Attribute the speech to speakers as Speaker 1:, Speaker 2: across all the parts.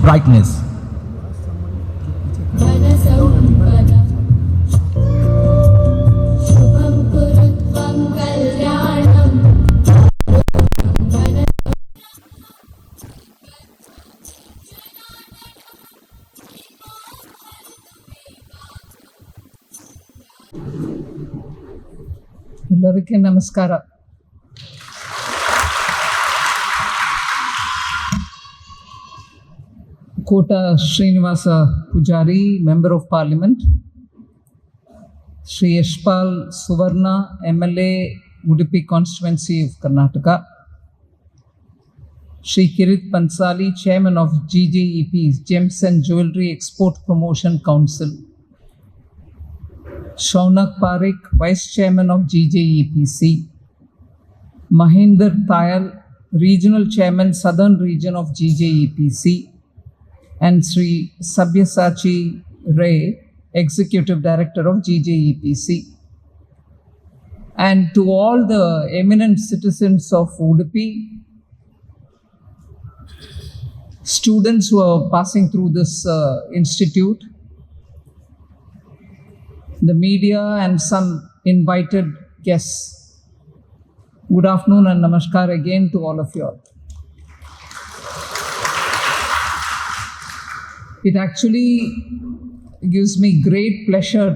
Speaker 1: brightness.
Speaker 2: ಎಲ್ಲರಿಗೂ ನಮಸ್ಕಾರ. Kota Srinivasa Poojary, Member of Parliament, Shri Yashpal Suvarna, MLA, Udupi Constituency of Karnataka, Shri Kirit Pansali, Chairman of GJEP's Gems and Jewelry Export Promotion Council, Shaunak Parekh, Vice Chairman of GJEPC, Mahinder Tayal, Regional Chairman, Southern Region of GJEPC, and Sri Sabyasachi Ray, Executive Director of GJEPC. And to all the eminent citizens of Udupi, students who are passing through this institute, the media and some invited guests, good afternoon and namaskar again to all of you all. It actually gives me great pleasure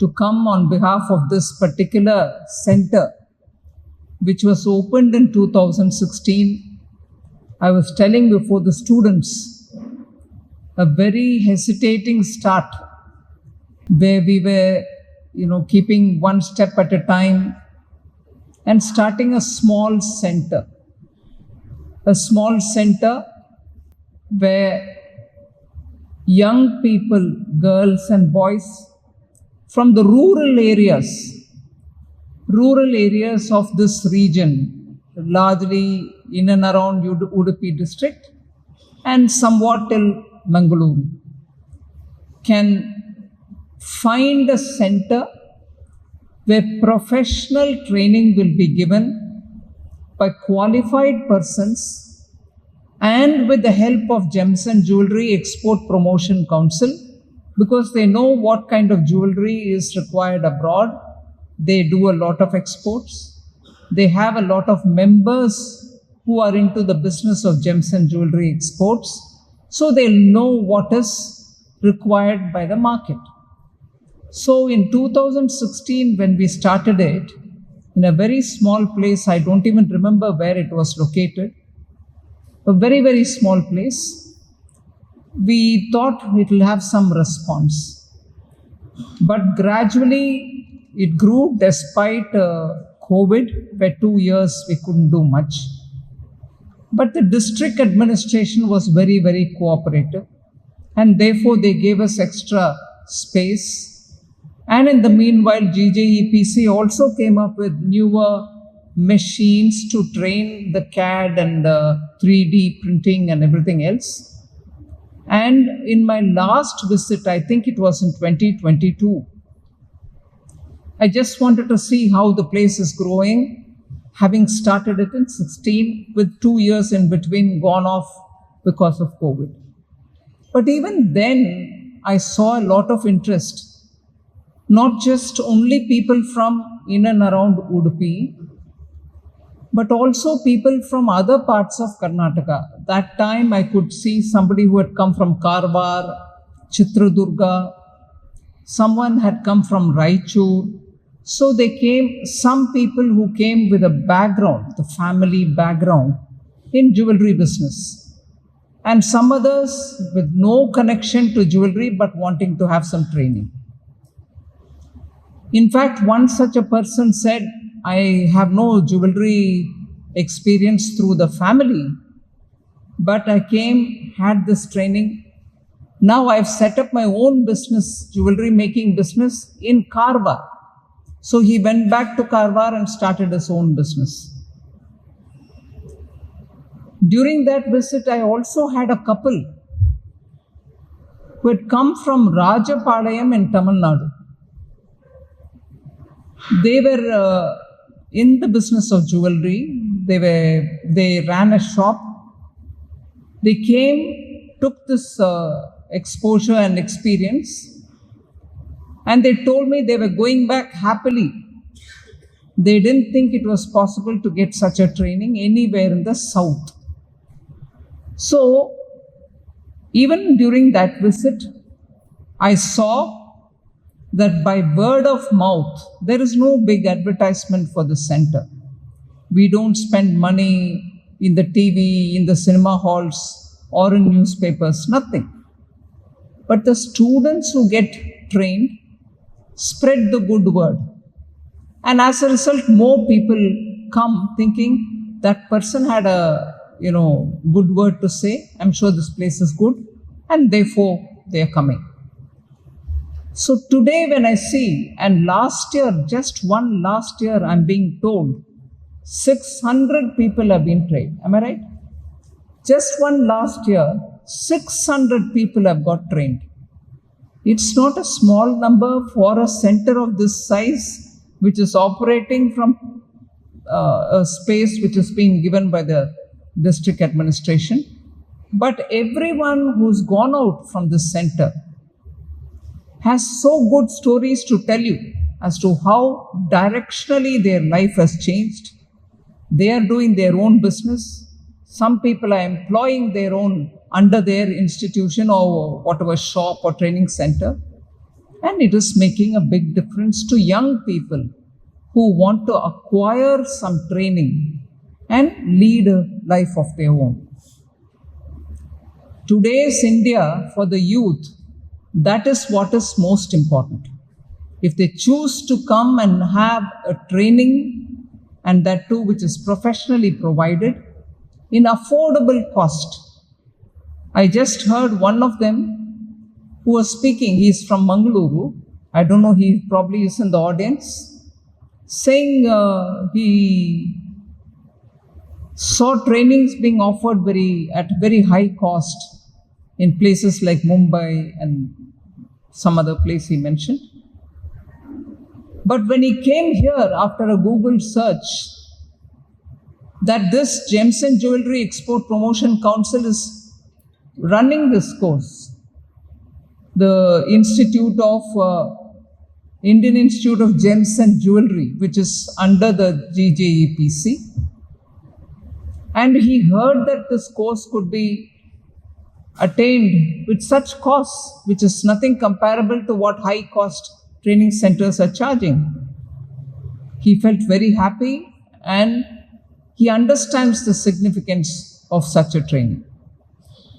Speaker 2: to come on behalf of this particular center, which was opened in 2016. I was telling before the students, a very hesitating start, where we were, keeping one step at a time and starting a small center where young people, girls and boys from the rural areas of this region, largely in and around Udupi district and somewhat till Mangaluru, can find a center where professional training will be given by qualified persons and with the help of Gems and Jewelry Export Promotion Council, because they know what kind of jewelry is required abroad. They do a lot of exports. They have a lot of members who are into the business of gems and jewelry exports, so they'll know what is required by the market. So in 2016, when we started it, in a very small place, I don't even remember where it was located, a very, very small place, we thought it will have some response. But gradually it grew despite COVID, where 2 years we couldn't do much. But the district administration was very, very cooperative, and therefore they gave us extra space. And in the meanwhile, GJEPC also came up with newer machines to train the CAD and the 3D printing and everything else. And in my last visit, I think it was in 2022, I just wanted to see how the place is growing, having started it in 16 with 2 years in between gone off because of COVID. But even then, I saw a lot of interest, not just only people from in and around Udupi, but also people from other parts of Karnataka. That time I could see somebody who had come from Karwar, Chitradurga, someone had come from Raichur. So they came, some people who came with a background, the family background in jewelry business, and some others with no connection to jewelry but wanting to have some training. In fact, one such a person said, I have no jewelry experience through the family, but I came, had this training. Now I've set up my own business, jewelry making business in Karwar. So he went back to Karwar and started his own business. During that visit, I also had a couple who had come from Rajapalayam in Tamil Nadu. They were in the business of jewelry. They ran a shop. They came took this exposure and experience, and they told me they were going back happily. They didn't think it was possible to get such a training anywhere in the south. So, even during that visit, I saw that by word of mouth, there is no big advertisement for the center. We don't spend money in the TV, in the cinema halls, or in newspapers, nothing. But the students who get trained spread the good word. And as a result, more people come thinking that person had a good word to say. I'm sure this place is good, and therefore they are coming. So today when I see, and last year, just one last year, I'm being told 600 people have been trained. Am I right? Just one last year, 600 people have got trained. It's not a small number for a center of this size, which is operating from a space which is being given by the district administration. But everyone who's gone out from this center has so good stories to tell you as to how directionally their life has changed. They are doing their own business. Some people are employing their own under their institution or whatever shop or training center. And it is making a big difference to young people who want to acquire some training and lead a life of their own. Today's India, for the youth, that is what is most important. If they choose to come and have a training, and that too which is professionally provided in affordable cost. I just heard one of them who was speaking, he is from Mangaluru, I don't know, he probably is in the audience, saying he saw trainings being offered at very high cost in places like Mumbai and some other place he mentioned. But when he came here after a Google search, that this Gems and Jewelry Export Promotion Council is running this course. The Indian Institute of Gems and Jewelry, which is under the GJEPC. And he heard that this course could be attained with such costs, which is nothing comparable to what high cost training centers are charging. He felt very happy and he understands the significance of such a training.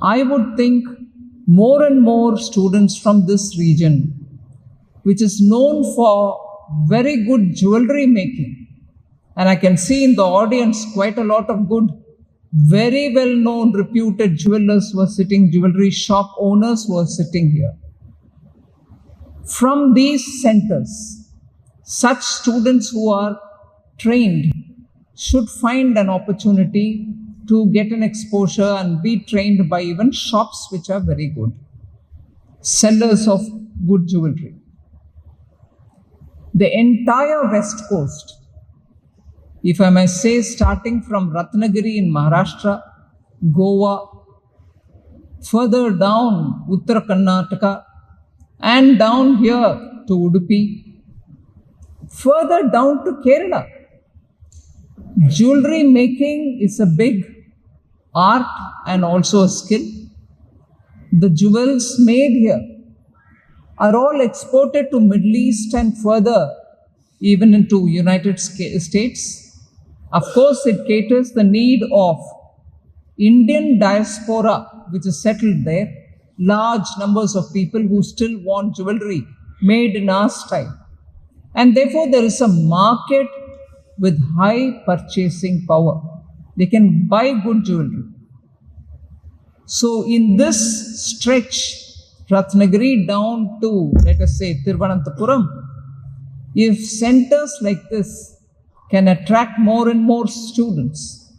Speaker 2: I would think more and more students from this region, which is known for very good jewelry making, and I can see in the audience quite a lot of good, very well known, reputed jewelers who are sitting, jewelry shop owners who are sitting here. From these centers, such students who are trained should find an opportunity to get an exposure and be trained by even shops which are very good, sellers of good jewelry. The entire West Coast, if I may say, starting from Ratnagiri in Maharashtra, Goa, further down Uttara Karnataka, and down here to Udupi, further down to Kerala. Jewelry making is a big art and also a skill. The jewels made here are all exported to Middle East and further even into United States. Of course, it caters the need of Indian diaspora which is settled there, large numbers of people who still want jewelry made in our style. And therefore, there is a market with high purchasing power. They can buy good jewelry. So in this stretch, Ratnagiri down to, let us say, Thiruvananthapuram, if centers like this can attract more and more students,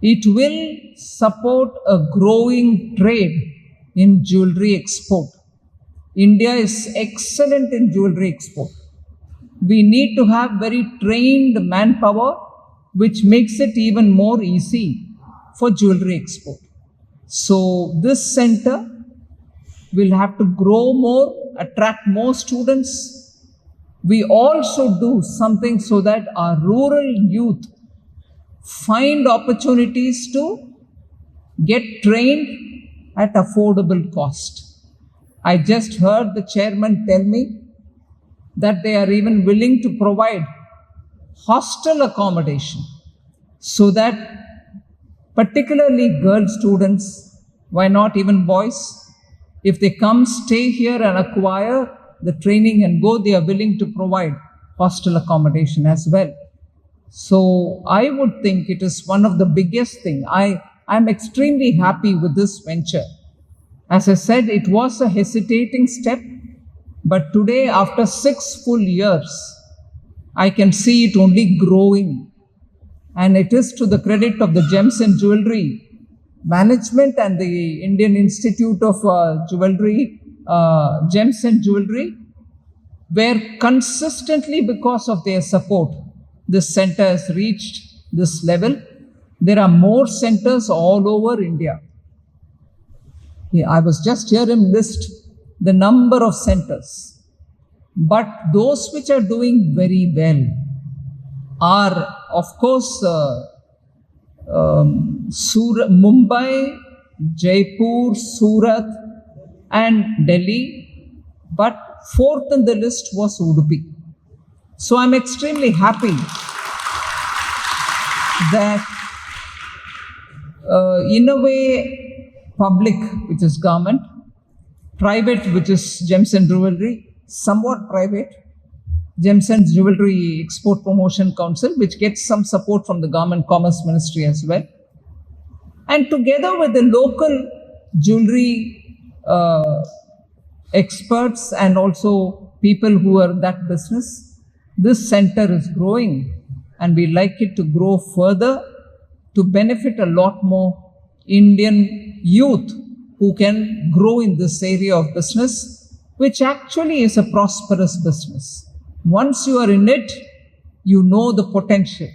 Speaker 2: it will support a growing trade in jewelry export. India is excellent in jewelry export. We need to have very trained manpower, which makes it even more easy for jewelry export. So this center will have to grow more, attract more students. We all should do something so that our rural youth find opportunities to get trained at affordable cost. I just heard the chairman tell me that they are even willing to provide hostel accommodation so that particularly girl students, why not even boys, if they come stay here and acquire the training and go, they are willing to provide hostel accommodation as well. So I would think it is one of the biggest thing. I'm extremely happy with this venture. As I said, it was a hesitating step, but today after 6 full years, I can see it only growing. And it is to the credit of the Gems and Jewelry Management and the Indian Institute of Jewelry, Gems and Jewelry, where consistently because of their support, this center has reached this level. There are more centers all over India. Yeah, I was just hearing list the number of centers, but those which are doing very well are, of course, Mumbai, Jaipur, Surat, and Delhi, but fourth in the list was Udupi. So I'm extremely happy that in a way, public, which is government, private, which is Gems and Jewelry, somewhat private, Gems and Jewelry Export Promotion Council, which gets some support from the Government Commerce Ministry as well. And together with the local jewelry experts and also people who are in that business, this center is growing, and we like it to grow further to benefit a lot more Indian youth who can grow in this area of business, which actually is a prosperous business. Once you are in it, you know the potential.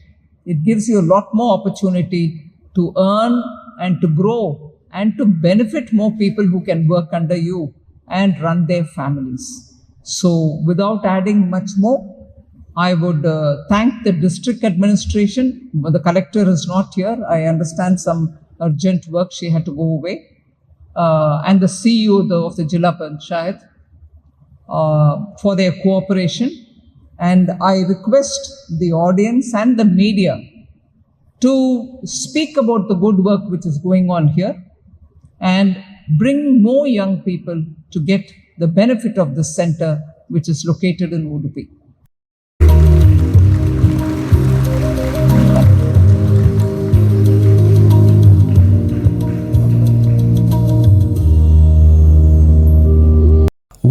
Speaker 2: It gives you a lot more opportunity to earn and to grow and to benefit more people who can work under you and run their families. So without adding much more, I would thank the district administration. The collector is not here. I understand some urgent work, she had to go away. And the CEO of the Jilla Panchayat for their cooperation. And I request the audience and the media to speak about the good work which is going on here and bring more young people to get the benefit of this center which is located in Udupi.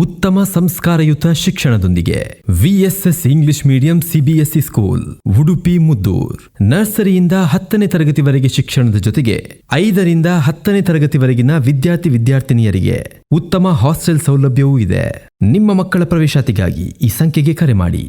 Speaker 1: ಉತ್ತಮ ಸಂಸ್ಕಾರಯುತ ಶಿಕ್ಷಣದೊಂದಿಗೆ VSS English medium CBSE school Udupi Muddur. ನರ್ಸರಿಯಿಂದ 10ನೇ ತರಗತಿವರೆಗೆ ಶಿಕ್ಷಣದ ಜೊತೆಗೆ 5ರಿಂದ 10ನೇ ತರಗತಿವರೆಗಿನ ವಿದ್ಯಾರ್ಥಿನಿಯರಿಗೆ ಉತ್ತಮ hostel ಸೌಲಭ್ಯವೂ ಇದೆ. ನಿಮ್ಮ ಮಕ್ಕಳ ಪ್ರವೇಶಾತಿಗಾಗಿ ಈ ಸಂಖ್ಯೆಗೆ ಕರೆ ಮಾಡಿ.